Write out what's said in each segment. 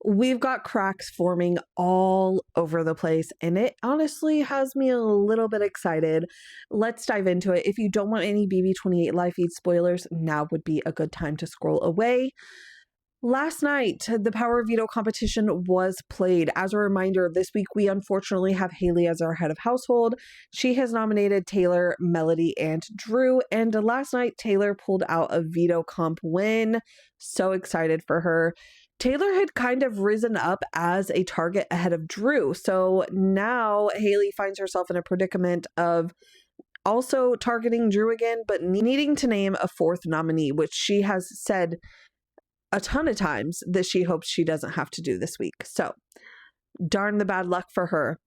we've got cracks forming all over the place, and it honestly has me a little bit excited. Let's dive into it. If you don't want any BB28 live feed spoilers, now would be a good time to scroll away. Last night, the Power Veto competition was played. As a reminder, this week we unfortunately have Haley as our head of household. She has nominated Taylor, Melody, and Drew. And last night, Taylor pulled out a veto comp win. So excited for her. Taylor had kind of risen up as a target ahead of Drew. So now Haley finds herself in a predicament of also targeting Drew again, but needing to name a fourth nominee, which she has said a ton of times that she hopes she doesn't have to do this week. So darn the bad luck for her.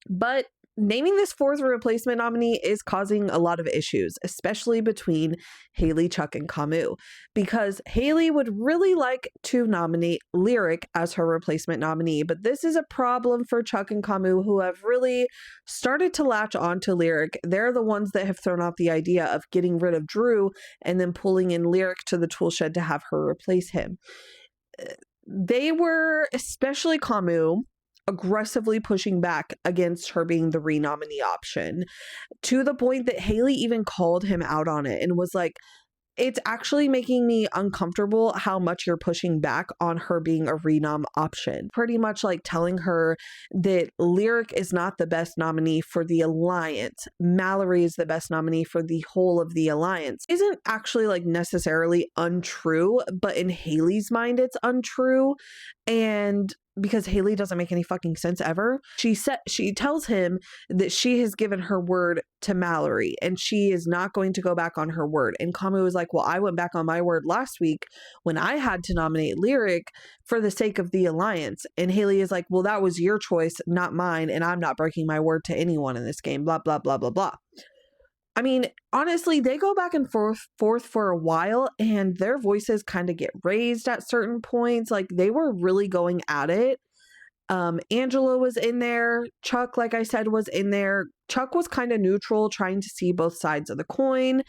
But naming this fourth replacement nominee is causing a lot of issues, especially between Haley, Chuck, and Camus, because Haley would really like to nominate Lyric as her replacement nominee, but this is a problem for Chuck and Camus, who have really started to latch on to Lyric. They're the ones that have thrown out the idea of getting rid of Drew and then pulling in Lyric to the toolshed to have her replace him. They were, especially Camus, aggressively pushing back against her being the renominee option, to the point that Haley even called him out on it and was like, it's actually making me uncomfortable how much you're pushing back on her being a renom option. Pretty much like telling her that Lyric is not the best nominee for the alliance. Mallory is the best nominee for the whole of the alliance. Isn't actually like necessarily untrue, but in Haley's mind, it's untrue. And because Haley doesn't make any fucking sense ever. She tells him that she has given her word to Mallory and she is not going to go back on her word. And Camus was like, well, I went back on my word last week when I had to nominate Lyric for the sake of the alliance. And Haley is like, well, that was your choice, not mine. And I'm not breaking my word to anyone in this game, blah, blah, blah, blah, blah. I mean, honestly, they go back and forth for a while and their voices kind of get raised at certain points. Like they were really going at it. Angela was in there. Chuck, like I said, was in there. Chuck was kind of neutral, trying to see both sides of the coin.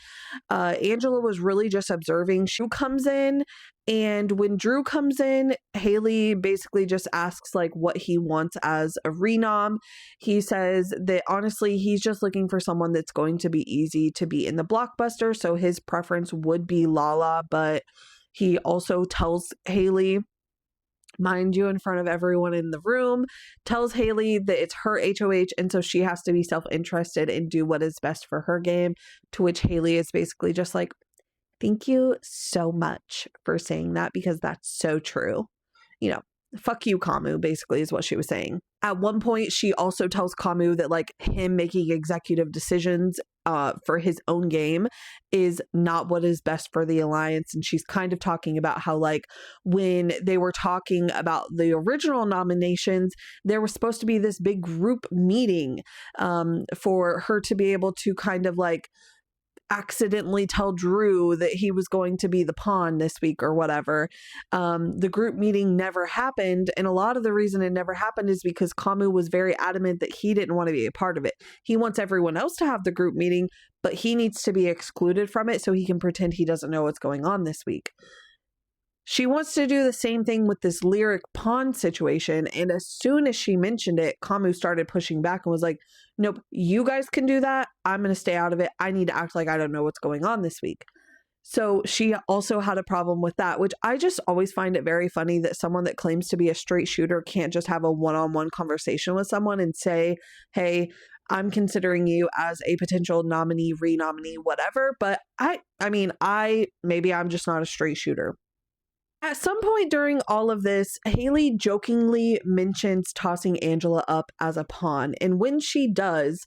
Angela was really just observing. Drew comes in, and when Drew comes in, Haley basically just asks like what he wants as a renom. He says that honestly, he's just looking for someone that's going to be easy to be in the blockbuster. So his preference would be Lala, but he also tells Haley, mind you, in front of everyone in the room, tells Haley that it's her HOH and so she has to be self-interested and do what is best for her game, to which Haley is basically just like, thank you so much for saying that because that's so true. You know, fuck you, Camus, basically is what she was saying. At one point, she also tells Camus that like him making executive decisions for his own game is not what is best for the alliance. And she's kind of talking about how like when they were talking about the original nominations, there was supposed to be this big group meeting for her to be able to kind of like accidentally tell Drew that he was going to be the pawn this week or whatever. The group meeting never happened. And a lot of the reason it never happened is because Camus was very adamant that he didn't want to be a part of it. He wants everyone else to have the group meeting, but he needs to be excluded from it so he can pretend he doesn't know what's going on this week. She wants to do the same thing with this Lyric pawn situation. And as soon as she mentioned it, Camus started pushing back and was like, nope, you guys can do that. I'm going to stay out of it. I need to act like I don't know what's going on this week. So she also had a problem with that, which I just always find it very funny that someone that claims to be a straight shooter can't just have a one-on-one conversation with someone and say, hey, I'm considering you as a potential nominee, renominee, whatever. But maybe I'm just not a straight shooter. At some point during all of this, Haley jokingly mentions tossing Angela up as a pawn. And when she does,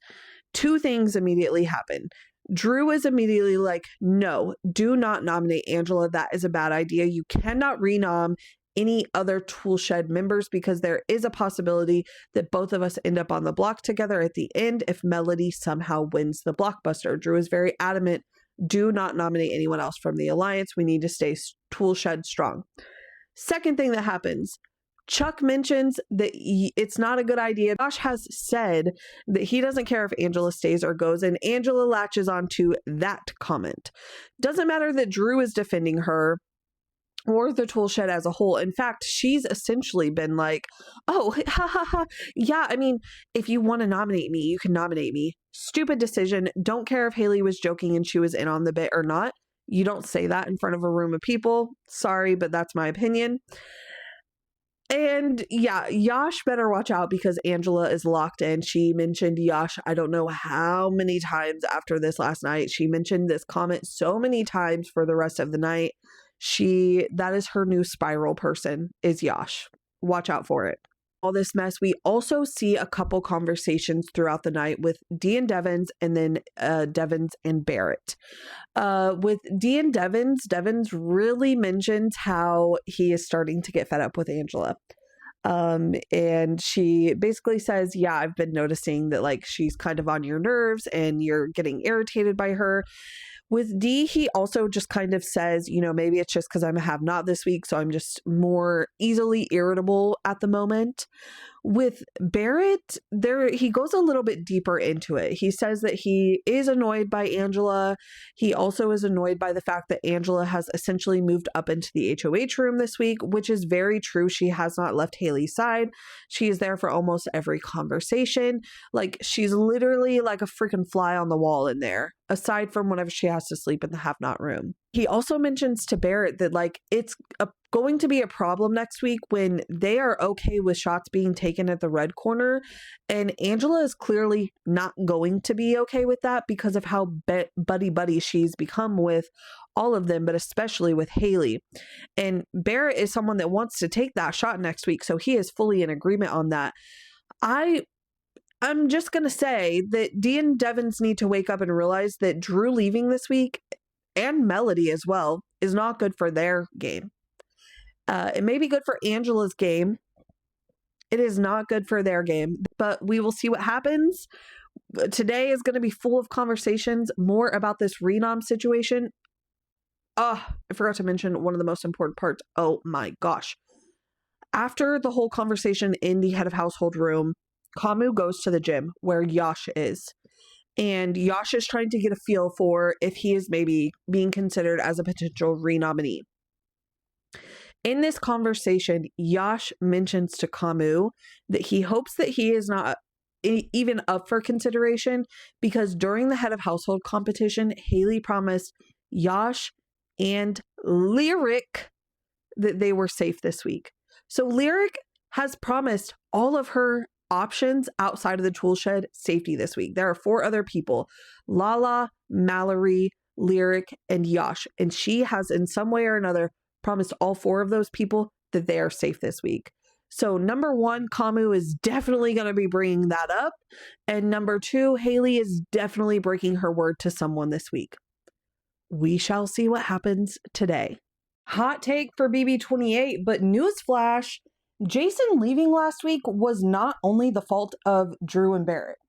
two things immediately happen. Drew is immediately like, no, do not nominate Angela. That is a bad idea. You cannot renom any other toolshed members because there is a possibility that both of us end up on the block together at the end if Melody somehow wins the blockbuster. Drew is very adamant. Do not nominate anyone else from the alliance. We need to stay toolshed strong. Second thing that happens, Chuck mentions that it's not a good idea. Josh has said that he doesn't care if Angela stays or goes, and Angela latches onto that comment. Doesn't matter that Drew is defending her. or the toolshed as a whole. In fact, she's essentially been like, oh, ha ha ha. Yeah, I mean, if you want to nominate me, you can nominate me. Stupid decision. Don't care if Haley was joking and she was in on the bit or not. You don't say that in front of a room of people. Sorry, but that's my opinion. And yeah, Yash better watch out because Angela is locked in. She mentioned Yash, I don't know how many times after this last night. She mentioned this comment so many times for the rest of the night. That is her new spiral person, is Yash. Watch out for it. All this mess, we also see a couple conversations throughout the night with Dee and Devins, and then Devins and Barrett. With Dee and Devins really mentions how he is starting to get fed up with Angela. And she basically says, yeah, I've been noticing that like she's kind of on your nerves and you're getting irritated by her. With Dee, he also just kind of says, you know, maybe it's just because I'm a have-not this week, so I'm just more easily irritable at the moment. With Barrett, he goes a little bit deeper into it. He says that he is annoyed by Angela. He also is annoyed by the fact that Angela has essentially moved up into the HOH room this week, which is very true. She has not left Haley's side. She is there for almost every conversation. Like, she's literally like a freaking fly on the wall in there, aside from whenever she has to sleep in the have-not room. He also mentions to Barrett that like it's going to be a problem next week when they are okay with shots being taken at the red corner, and Angela is clearly not going to be okay with that because of how buddy she's become with all of them, but especially with Haley. And Barrett is someone that wants to take that shot next week, so he is fully in agreement on that. I'm just going to say that Dee and Devins need to wake up and realize that Drew leaving this week, and Melody as well, is not good for their game. It may be good for Angela's game. It is not good for their game, but we will see what happens. Today is going to be full of conversations, more about this renom situation. I forgot to mention one of the most important parts. Oh my gosh. After the whole conversation in the head of household room, Kamu goes to the gym where Yash is. And Yash is trying to get a feel for if he is maybe being considered as a potential renominee. In this conversation, Yash mentions to Kamu that he hopes that he is not even up for consideration because during the head of household competition, Haley promised Yash and Lyric that they were safe this week. So Lyric has promised all of her options outside of the toolshed safety this week. There are 4 other people: Lala, Mallory, Lyric, and Yash. And she has in some way or another promised all 4 of those people that they are safe this week. So number 1, Kamu is definitely going to be bringing that up. And number 2, Haley is definitely breaking her word to someone this week. We shall see what happens today. Hot take for BB28, but newsflash, Jason leaving last week was not only the fault of Drew and Barrett.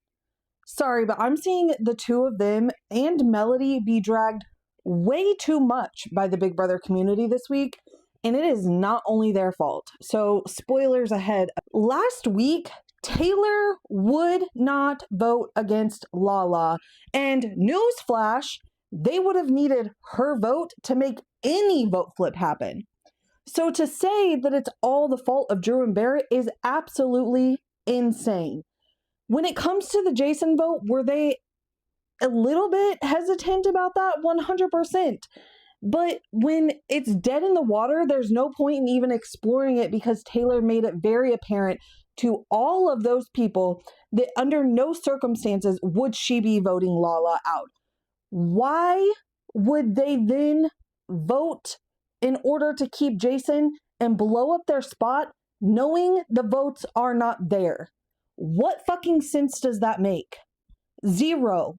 Sorry, but I'm seeing the 2 of them and Melody be dragged way too much by the Big Brother community this week, and it is not only their fault. So, spoilers ahead. Last week, Taylor would not vote against Lala, and newsflash, they would have needed her vote to make any vote flip happen. So to say that it's all the fault of Drew and Barrett is absolutely insane. When it comes to the Jason vote, were they a little bit hesitant about that? 100%. But when it's dead in the water, there's no point in even exploring it because Taylor made it very apparent to all of those people that under no circumstances would she be voting Lala out. Why would they then vote in order to keep Jason and blow up their spot knowing the votes are not there? What fucking sense does that make? 0.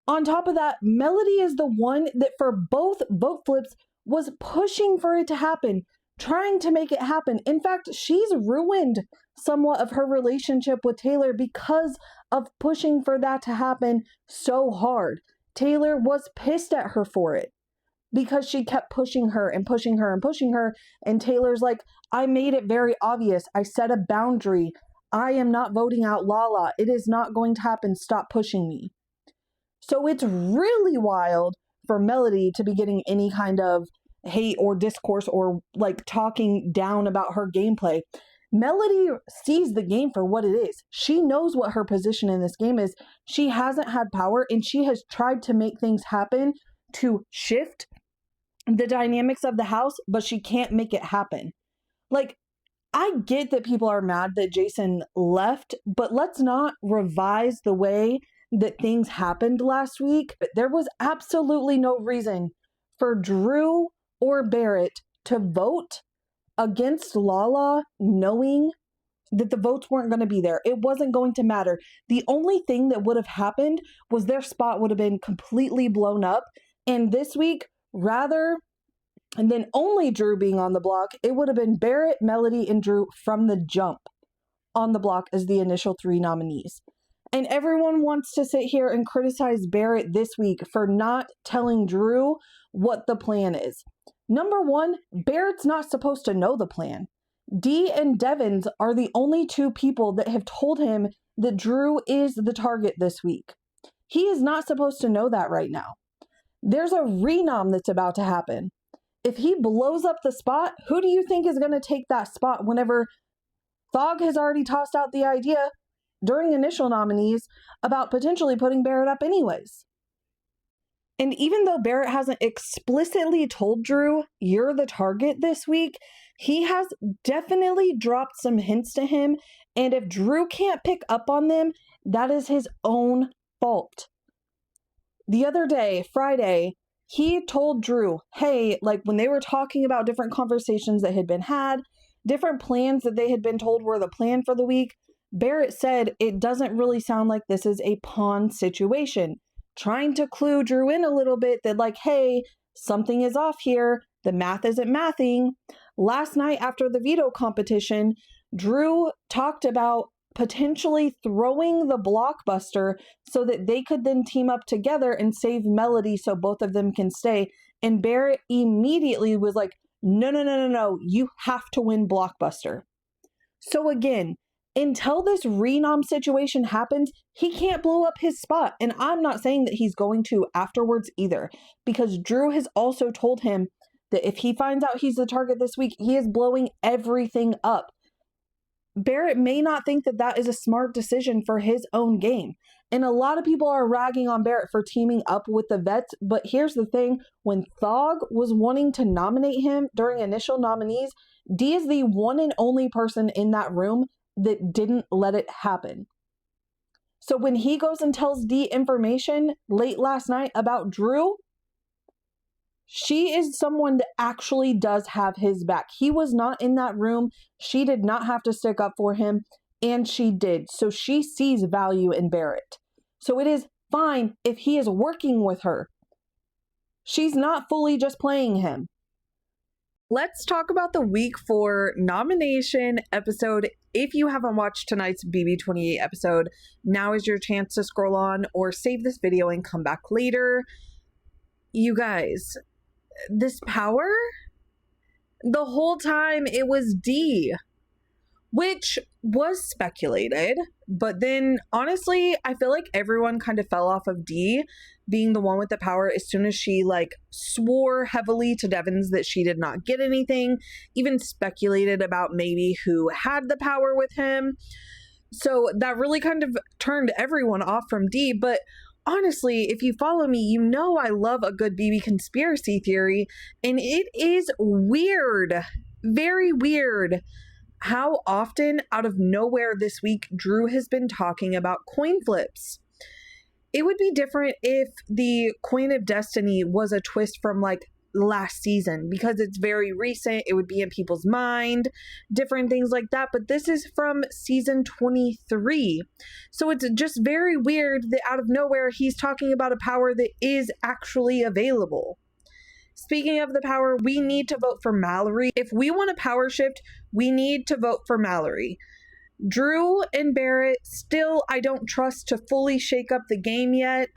On top of that, Melody is the one that for both vote flips was pushing for it to happen, trying to make it happen. In fact, she's ruined somewhat of her relationship with Taylor because of pushing for that to happen so hard. Taylor was pissed at her for it because she kept pushing her and pushing her and pushing her. And Taylor's like, I made it very obvious. I set a boundary. I am not voting out Lala. It is not going to happen. Stop pushing me. So it's really wild for Melody to be getting any kind of hate or discourse or like talking down about her gameplay. Melody sees the game for what it is. She knows what her position in this game is. She hasn't had power, and she has tried to make things happen to shift the dynamics of the house, but she can't make it happen. Like, I get that people are mad that Jason left, but let's not revise the way that things happened last week. There was absolutely no reason for Drew or Barrett to vote against Lala knowing that the votes weren't going to be there. It wasn't going to matter. The only thing that would have happened was their spot would have been completely blown up. And this week, rather than only Drew being on the block, it would have been Barrett, Melody, and Drew from the jump on the block as the initial 3 nominees. And everyone wants to sit here and criticize Barrett this week for not telling Drew what the plan is. Number one, Barrett's not supposed to know the plan. Dee and Devins are the only 2 people that have told him that Drew is the target this week. He is not supposed to know that right now. There's a renom that's about to happen. If he blows up the spot, who do you think is going to take that spot whenever Thog has already tossed out the idea during initial nominees about potentially putting Barrett up anyways? And even though Barrett hasn't explicitly told Drew, you're the target this week, he has definitely dropped some hints to him. And if Drew can't pick up on them, that is his own fault. The other day, Friday, he told Drew, hey, like when they were talking about different conversations that had been had, different plans that they had been told were the plan for the week, Barrett said it doesn't really sound like this is a pawn situation. Trying to clue Drew in a little bit that like, hey, something is off here. The math isn't mathing. Last night after the veto competition, Drew talked about potentially throwing the blockbuster so that they could then team up together and save Melody so both of them can stay. And Barrett immediately was like, no, you have to win blockbuster. So again, until this renom situation happens, he can't blow up his spot. And I'm not saying that he's going to afterwards either, because Drew has also told him that if he finds out he's the target this week, he is blowing everything up. Barrett may not think that that is a smart decision for his own game. And a lot of people are ragging on Barrett for teaming up with the vets. But here's the thing. When Thog was wanting to nominate him during initial nominees, Dee is the one and only person in that room that didn't let it happen. So when he goes and tells Dee information late last night about Drew, she is someone that actually does have his back. He was not in that room. She did not have to stick up for him, and she did. So she sees value in Barrett. So it is fine if he is working with her. She's not fully just playing him. Let's talk about the week 4 nomination episode. If you haven't watched tonight's BB28 episode, now is your chance to scroll on or save this video and come back later. You guys, this power, the whole time it was Dee, which was speculated, but then honestly, I feel like everyone kind of fell off of Dee being the one with the power as soon as she like swore heavily to Devins that she did not get anything, even speculated about maybe who had the power with him. So that really kind of turned everyone off from Dee. But honestly, if you follow me, you know I love a good BB conspiracy theory, and it is weird, very weird, how often out of nowhere this week Drew has been talking about coin flips. It would be different if the Coin of Destiny was a twist from like last season, because it's very recent. It would be in people's mind, different things like that. But this is from season 23. So it's just very weird that out of nowhere he's talking about a power that is actually available. Speaking of the power, we need to vote for Mallory. If we want a power shift, we need to vote for Mallory. Drew and Barrett, still, I don't trust to fully shake up the game yet.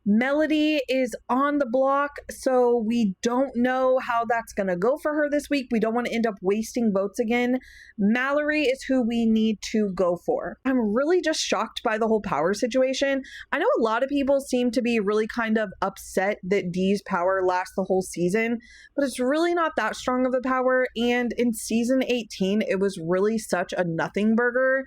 Melody is on the block, so we don't know how that's going to go for her this week. We don't want to end up wasting votes again. Mallory is who we need to go for. I'm really just shocked by the whole power situation. I know a lot of people seem to be really kind of upset that Dee's power lasts the whole season, but it's really not that strong of a power. And in season 18, it was really such a nothing burger.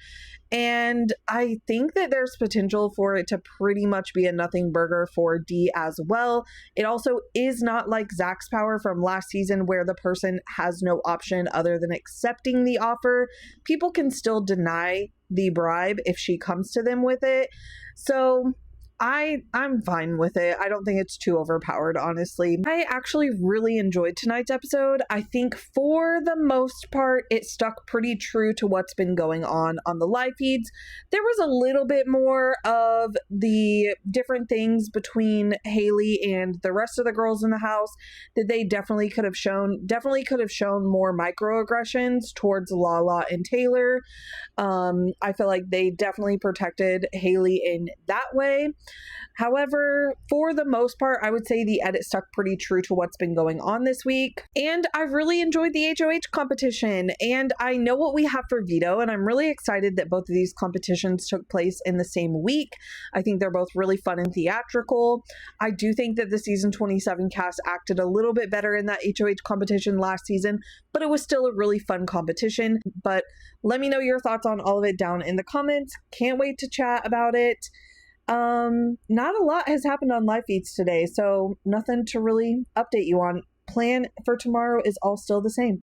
And I think that there's potential for it to pretty much be a nothing burger for Dee as well. It also is not like Zach's power from last season where the person has no option other than accepting the offer. People can still deny the bribe if she comes to them with it. So I'm fine with it. I don't think it's too overpowered, honestly. I actually really enjoyed tonight's episode. I think for the most part, it stuck pretty true to what's been going on the live feeds. There was a little bit more of the different things between Haley and the rest of the girls in the house that they definitely could have shown more microaggressions towards Lala and Taylor. I feel like they definitely protected Haley in that way. However, for the most part, I would say the edit stuck pretty true to what's been going on this week. And I really enjoyed the HOH competition. And I know what we have for veto, and I'm really excited that both of these competitions took place in the same week. I think they're both really fun and theatrical. I do think that the season 27 cast acted a little bit better in that HOH competition last season, but it was still a really fun competition. But let me know your thoughts on all of it down in the comments. Can't wait to chat about it. Not a lot has happened on live feeds today, so nothing to really update you on. Plan for tomorrow is all still the same.